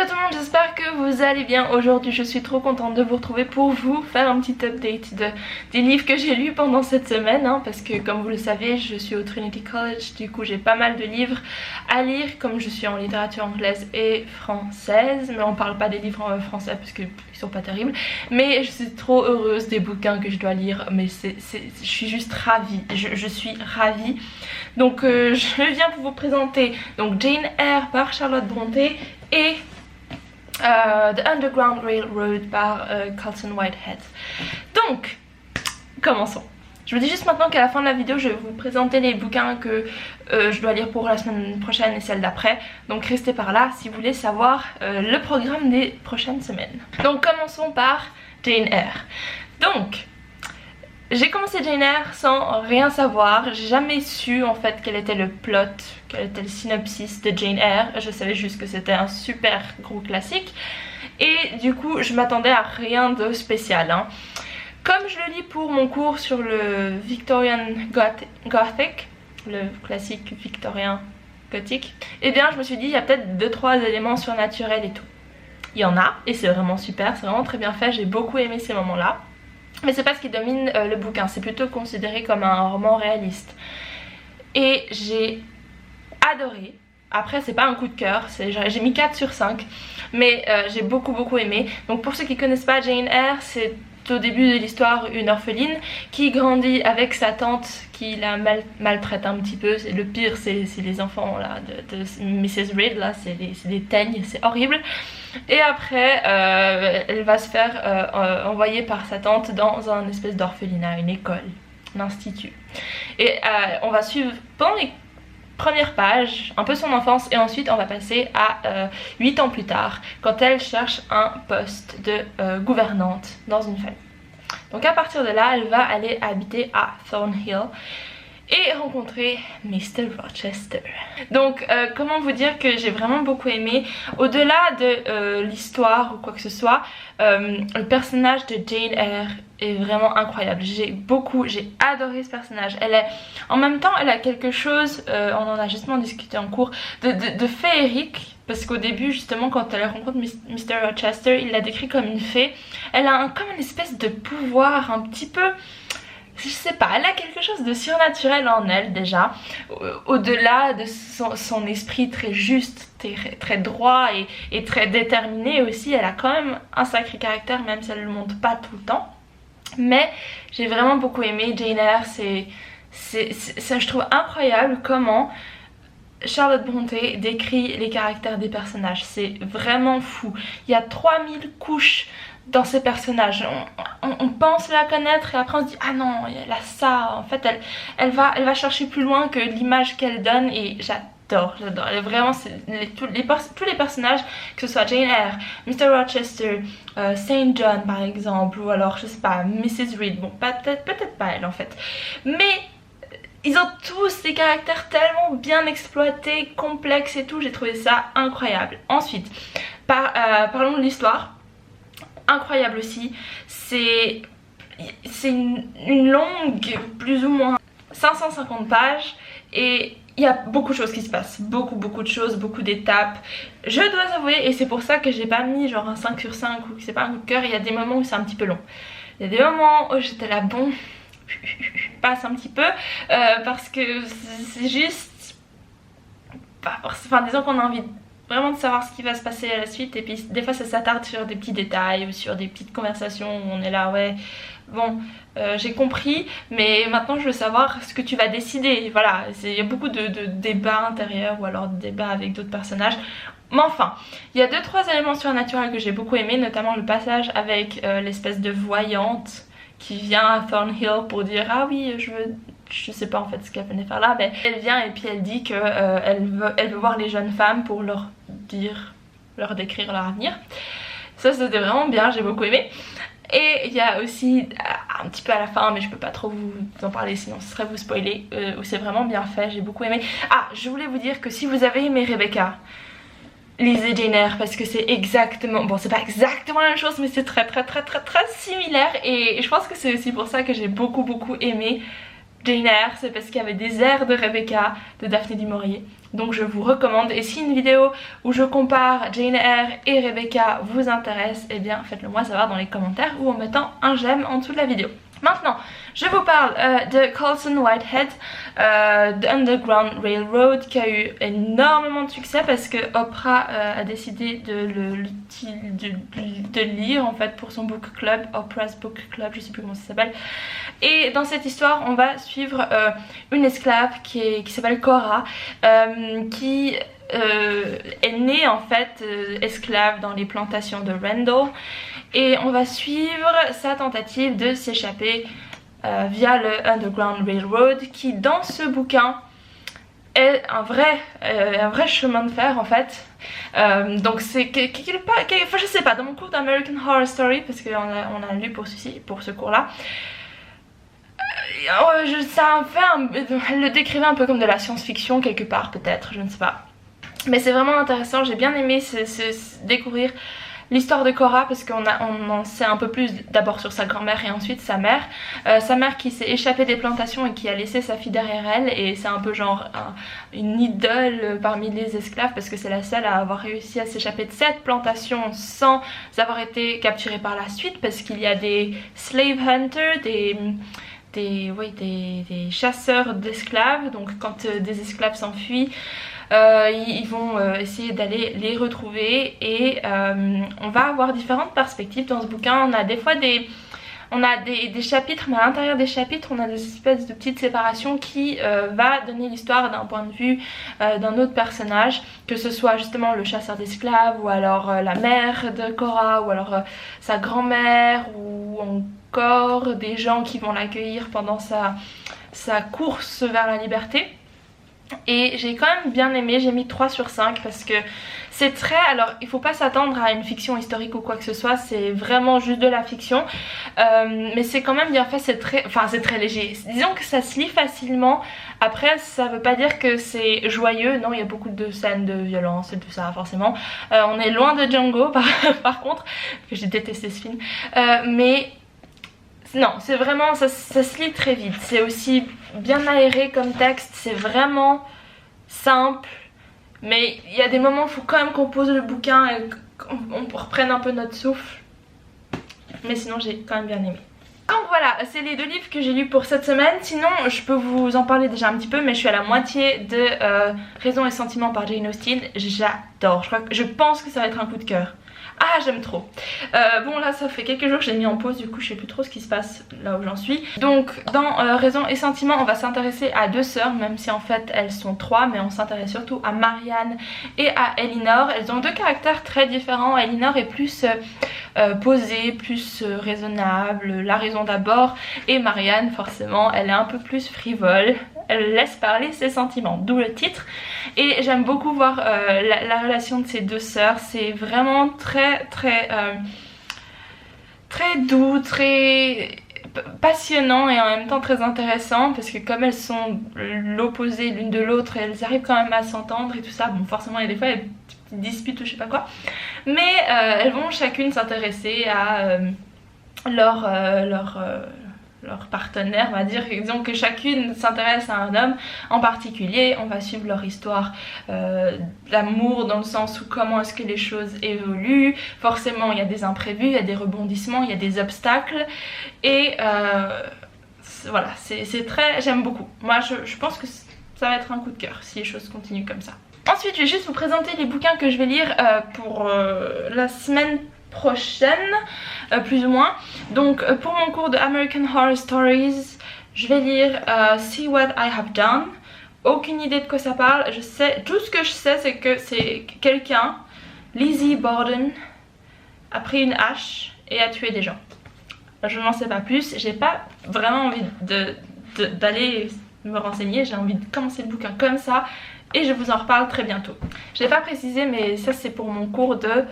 tout le monde, j'espère que vous allez bien. Aujourd'hui je suis trop contente de vous retrouver pour vous faire un petit update des livres que j'ai lus pendant cette semaine parce que comme vous le savez je suis au Trinity College, du coup j'ai pas mal de livres à lire comme je suis en littérature anglaise et française, mais on parle pas des livres en français parce qu'ils sont pas terribles, mais je suis trop heureuse des bouquins que je dois lire, mais je suis juste ravie, je suis ravie. Donc je viens pour vous présenter donc Jane Eyre par Charlotte Brontë et The Underground Railroad par Colson Whitehead. Donc, commençons. Je vous dis juste maintenant qu'à la fin de la vidéo, je vais vous présenter les bouquins que je dois lire pour la semaine prochaine et celle d'après. Donc restez par là si vous voulez savoir le programme des prochaines semaines. Donc commençons par Jane Eyre. Donc, j'ai commencé Jane Eyre sans rien savoir, j'ai jamais su en fait quel était le plot, quel était le synopsis de Jane Eyre. Je savais juste que c'était un super gros classique et du coup je m'attendais à rien de spécial. Comme je le lis pour mon cours sur le Victorian Gothic, le classique victorien gothique, et bien je me suis dit il y a peut-être 2-3 éléments surnaturels et tout. Il y en a et c'est vraiment super, c'est vraiment très bien fait, j'ai beaucoup aimé ces moments là. Mais c'est pas ce qui domine le bouquin, c'est plutôt considéré comme un roman réaliste. Et j'ai adoré. Après c'est pas un coup de cœur, j'ai mis 4 sur 5. Mais j'ai beaucoup aimé. Donc pour ceux qui connaissent pas Jane Eyre, c'est au début de l'histoire une orpheline qui grandit avec sa tante qui la maltraite un petit peu. Le pire c'est les enfants là, de Mrs. Reed là, c'est des teignes, c'est horrible. Et après elle va se faire envoyer par sa tante dans un espèce d'orphelinat, une école, un institut. Et on va suivre pendant les première page, un peu son enfance, et ensuite on va passer à 8 ans plus tard, quand elle cherche un poste de gouvernante dans une famille. Donc à partir de là, elle va aller habiter à Thornhill et rencontrer Mr. Rochester. Donc comment vous dire que j'ai vraiment beaucoup aimé. Au-delà de l'histoire ou quoi que ce soit, le personnage de Jane Eyre est vraiment incroyable. J'ai adoré ce personnage. En même temps elle a quelque chose, on en a justement discuté en cours, de féerique. Parce qu'au début justement quand elle rencontre Mr. Rochester, il la décrit comme une fée. Elle a comme une espèce de pouvoir un petit peu, je sais pas, elle a quelque chose de surnaturel en elle déjà. Au-delà de son esprit très juste, très droit et très déterminé aussi, elle a quand même un sacré caractère même si elle le montre pas tout le temps. Mais j'ai vraiment beaucoup aimé Jane Eyre, ça je trouve incroyable comment Charlotte Brontë décrit les caractères des personnages, c'est vraiment fou. Il y a 3000 couches dans ces personnages, on pense la connaître et après on se dit ah non, elle a ça. En fait elle va chercher plus loin que l'image qu'elle donne et j'adore. Elle est vraiment, tous les personnages, que ce soit Jane Eyre, Mr. Rochester, Saint John par exemple, ou alors je sais pas, Mrs. Reed, bon peut-être pas elle en fait, mais ils ont tous des caractères tellement bien exploités, complexes et tout, j'ai trouvé ça incroyable. Ensuite, parlons de l'histoire. Incroyable aussi, c'est une longue, plus ou moins 550 pages et il y a beaucoup de choses qui se passent, beaucoup de choses, beaucoup d'étapes. Je dois avouer, et c'est pour ça que j'ai pas mis genre un 5 sur 5 ou que c'est pas un coup de cœur, il y a des moments où c'est un petit peu long. Il y a des moments où j'étais là bon, passe un petit peu parce que c'est juste, enfin disons qu'on a envie vraiment de savoir ce qui va se passer à la suite et puis des fois ça s'attarde sur des petits détails ou sur des petites conversations où on est là ouais bon j'ai compris mais maintenant je veux savoir ce que tu vas décider. Voilà, il y a beaucoup de débats intérieurs ou alors de débats avec d'autres personnages. Mais enfin, il y a 2-3 éléments surnaturels que j'ai beaucoup aimé, notamment le passage avec l'espèce de voyante qui vient à Thornhill pour dire ah oui je sais pas en fait ce qu'elle venait faire là, mais elle vient et puis elle dit que elle veut voir les jeunes femmes pour leur décrire leur avenir. Ça c'était vraiment bien, j'ai beaucoup aimé. Et il y a aussi un petit peu à la fin, mais je peux pas trop vous en parler sinon ce serait vous spoiler, où c'est vraiment bien fait, j'ai beaucoup aimé. Ah, je voulais vous dire que si vous avez aimé Rebecca, lisez Jane Eyre parce que c'est exactement, bon c'est pas exactement la même chose mais c'est très similaire et je pense que c'est aussi pour ça que j'ai beaucoup aimé Jane Eyre, c'est parce qu'il y avait des airs de Rebecca de Daphné du Maurier. Donc je vous recommande, et si une vidéo où je compare Jane Eyre et Rebecca vous intéresse, eh bien faites-le moi savoir dans les commentaires ou en mettant un j'aime en dessous de la vidéo. Maintenant, je vous parle de Colson Whitehead, The Underground Railroad, qui a eu énormément de succès parce que Oprah a décidé de le lire en fait pour son book club, Oprah's Book Club, je sais plus comment ça s'appelle. Et dans cette histoire, on va suivre une esclave qui s'appelle Cora, qui est née en fait esclave dans les plantations de Randall. Et on va suivre sa tentative de s'échapper via le Underground Railroad, qui dans ce bouquin est un vrai chemin de fer en fait. Donc c'est enfin je sais pas, dans mon cours d'American Horror Story, parce qu'on a lu pour ce cours là, elle le décrivait un peu comme de la science-fiction quelque part peut-être, je ne sais pas. Mais c'est vraiment intéressant, j'ai bien aimé découvrir l'histoire de Cora parce qu'on en sait un peu plus d'abord sur sa grand-mère et ensuite sa mère. Sa mère qui s'est échappée des plantations et qui a laissé sa fille derrière elle, et c'est un peu genre une idole parmi les esclaves parce que c'est la seule à avoir réussi à s'échapper de cette plantation sans avoir été capturée par la suite, parce qu'il y a des slave hunters, des chasseurs d'esclaves. Donc quand des esclaves s'enfuient, ils vont essayer d'aller les retrouver, et on va avoir différentes perspectives dans ce bouquin. On a des fois des chapitres, mais à l'intérieur des chapitres on a des espèces de petites séparations qui va donner l'histoire d'un point de vue d'un autre personnage, que ce soit justement le chasseur d'esclaves, ou alors la mère de Cora, ou alors sa grand-mère, ou encore des gens qui vont l'accueillir pendant sa course vers la liberté. Et j'ai quand même bien aimé, j'ai mis 3 sur 5 parce que c'est très... Alors il faut pas s'attendre à une fiction historique ou quoi que ce soit, c'est vraiment juste de la fiction, mais c'est quand même bien fait, c'est très léger. Disons que ça se lit facilement. Après ça veut pas dire que c'est joyeux, non, il y a beaucoup de scènes de violence et tout ça forcément. On est loin de Django par contre, que j'ai détesté ce film, mais... Non, c'est vraiment, ça se lit très vite. C'est aussi bien aéré comme texte, c'est vraiment simple. Mais il y a des moments où il faut quand même qu'on pose le bouquin et qu'on reprenne un peu notre souffle. Mais sinon j'ai quand même bien aimé. Donc voilà, c'est les 2 livres que j'ai lus pour cette semaine. Sinon je peux vous en parler déjà un petit peu, mais je suis à la moitié de Raison et Sentiment par Jane Austen. J'adore, je pense que ça va être un coup de cœur. Ah, j'aime trop. Bon là ça fait quelques jours que j'ai mis en pause, du coup je sais plus trop ce qui se passe là où j'en suis. Donc dans Raison et Sentiment on va s'intéresser à 2 sœurs, même si en fait elles sont 3, mais on s'intéresse surtout à Marianne et à Elinor. Elles ont 2 caractères très différents. Elinor est plus posée, plus raisonnable, la raison d'abord, et Marianne forcément elle est un peu plus frivole. Elle laisse parler ses sentiments, d'où le titre. Et j'aime beaucoup voir la relation de ces 2 sœurs. C'est vraiment très doux, très passionnant et en même temps très intéressant, parce que comme elles sont l'opposé l'une de l'autre, elles arrivent quand même à s'entendre et tout ça. Bon, forcément il y a des fois des petites disputes ou je sais pas quoi, mais elles vont chacune s'intéresser à leur partenaire, on va dire. Disons que chacune s'intéresse à un homme en particulier. On va suivre leur histoire d'amour, dans le sens où comment est-ce que les choses évoluent. Forcément il y a des imprévus, il y a des rebondissements, il y a des obstacles, et voilà, c'est très... j'aime beaucoup. Moi je pense que ça va être un coup de cœur si les choses continuent comme ça. Ensuite je vais juste vous présenter les bouquins que je vais lire pour la semaine prochaine, plus ou moins. Donc pour mon cours de American Horror Stories, je vais lire See What I Have Done. Aucune idée de quoi ça parle. Tout ce que je sais c'est que c'est quelqu'un, Lizzie Borden, a pris une hache et a tué des gens. Je n'en sais pas plus, j'ai pas vraiment envie d'aller me renseigner, j'ai envie de commencer le bouquin comme ça. Et je vous en reparle très bientôt. Je n'ai pas précisé, mais ça c'est pour mon cours de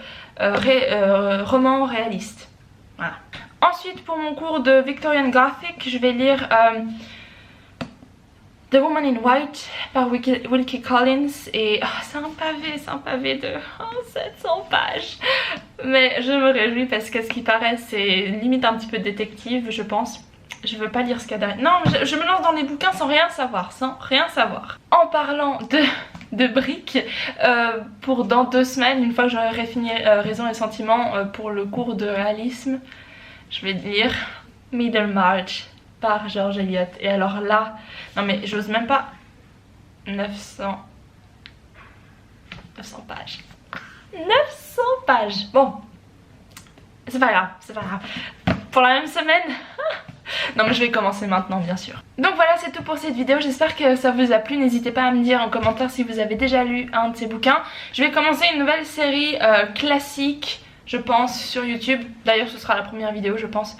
roman réaliste. Voilà. Ensuite pour mon cours de Victorian Gothic, je vais lire The Woman in White par Wilkie Collins. Et c'est un pavé de 700 pages. Mais je me réjouis parce que ce qui paraît c'est limite un petit peu détective, je pense. je veux pas lire ce qu'il y a derrière. Non, je me lance dans les bouquins sans rien savoir, En parlant de briques, pour dans 2 semaines, une fois que j'aurai fini Raison et Sentiment pour le cours de réalisme, je vais lire Middlemarch par George Eliot. Et alors là, non mais j'ose même pas. 900 pages. 900 pages. Bon, c'est pas grave, c'est pas grave. Pour la même semaine. Non mais je vais commencer maintenant bien sûr. Donc voilà, c'est tout pour cette vidéo, j'espère que ça vous a plu. N'hésitez pas à me dire en commentaire si vous avez déjà lu un de ces bouquins. Je vais commencer une nouvelle série classique, je pense, sur YouTube. D'ailleurs ce sera la première vidéo je pense.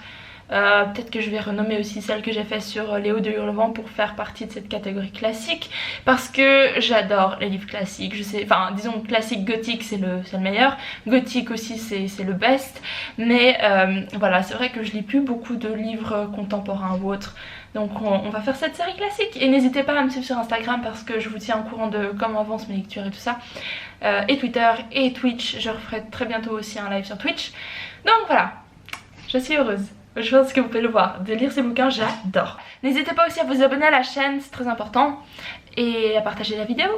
Peut-être que je vais renommer aussi celle que j'ai fait sur Léo de Hurlevent pour faire partie de cette catégorie classique, parce que j'adore les livres classiques. Je sais, enfin disons classique gothique c'est le meilleur, gothique aussi c'est le best, mais voilà, c'est vrai que je lis plus beaucoup de livres contemporains ou autres, donc on va faire cette série classique. Et n'hésitez pas à me suivre sur Instagram parce que je vous tiens au courant de comment avancent mes lectures et tout ça, et Twitter et Twitch. Je referai très bientôt aussi un live sur Twitch. Donc voilà, je suis heureuse. Je pense que vous pouvez le voir, de lire ces bouquins, j'adore. N'hésitez pas aussi à vous abonner à la chaîne, c'est très important, et à partager la vidéo.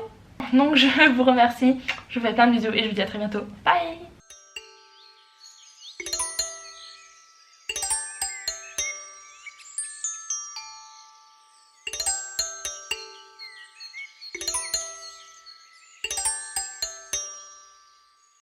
Donc je vous remercie, je vous fais plein de bisous et je vous dis à très bientôt. Bye!